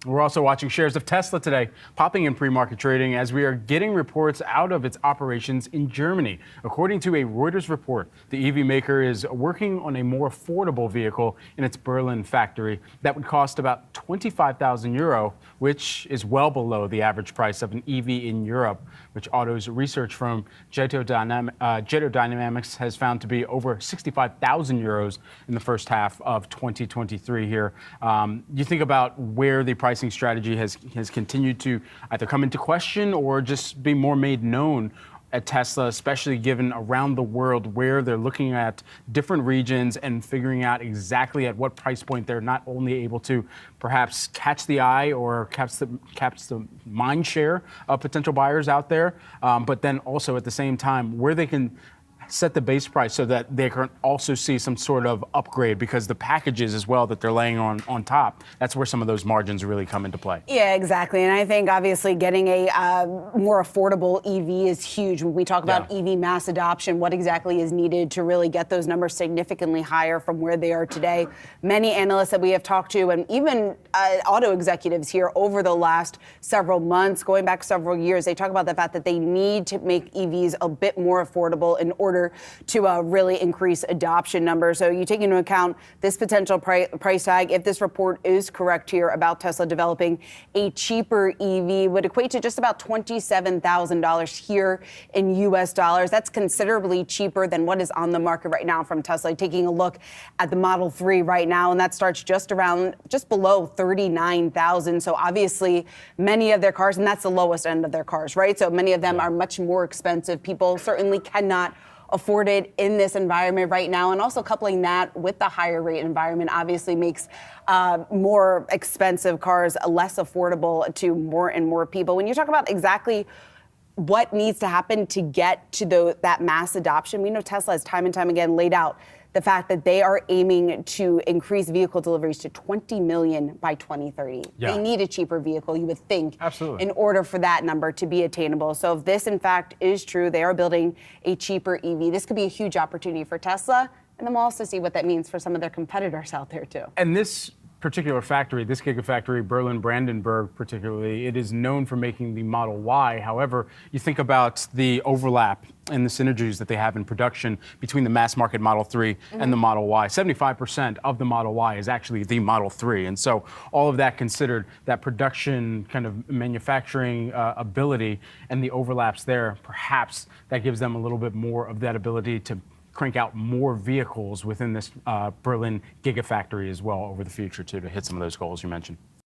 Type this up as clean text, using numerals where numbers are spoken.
We're also watching shares of Tesla today, popping in pre-market trading as we are getting reports out of its operations in Germany. According to a Reuters report, the EV maker is working on a more affordable vehicle in its Berlin factory that would cost about 25,000 euro, which is well below the average price of an EV in Europe, which autos research from Yahoo Dynamics has found to be over 65,000 euros in the first half of 2023 here. You think about where the pricing strategy has continued to either come into question or just be more made known at Tesla, especially given around the world where they're looking at different regions and figuring out exactly at what price point they're not only able to perhaps catch the eye or catch the mind share of potential buyers out there, but then also at the same time where they can set the base price so that they can also see some sort of upgrade, because the packages as well that they're laying on top, that's where some of those margins really come into play. Yeah, exactly. And I think obviously getting a more affordable EV is huge. When we talk about EV mass adoption, what exactly is needed to really get those numbers significantly higher from where they are today? Many analysts that we have talked to, and even auto executives here over the last several months, going back several years, they talk about the fact that they need to make EVs a bit more affordable in order to really increase adoption numbers. So you take into account this potential price tag. If this report is correct here about Tesla developing a cheaper EV, would equate to just about $27,000 here in US dollars. That's considerably cheaper than what is on the market right now from Tesla. Taking a look at the Model 3 right now, and that starts just below 39,000. So obviously many of their cars, and that's the lowest end of their cars, right? So many of them are much more expensive. People certainly cannot afford it in this environment right now. And also coupling that with the higher rate environment obviously makes more expensive cars less affordable to more and more people. When you talk about exactly what needs to happen to get to that mass adoption, we know Tesla has time and time again laid out the fact that they are aiming to increase vehicle deliveries to 20 million by 2030. Yeah. They need a cheaper vehicle, you would think, absolutely, in order for that number to be attainable. So if this, in fact, is true, they are building a cheaper EV. This could be a huge opportunity for Tesla, and then we'll also see what that means for some of their competitors out there, too. And this particular factory, this Gigafactory, Berlin-Brandenburg particularly, it is known for making the Model Y. However, you think about the overlap and the synergies that they have in production between the mass market Model 3 and the Model Y. 75% of the Model Y is actually the Model 3. And so all of that considered, that production kind of manufacturing ability and the overlaps there, perhaps that gives them a little bit more of that ability to crank out more vehicles within this Berlin Gigafactory as well over the future too, to hit some of those goals you mentioned.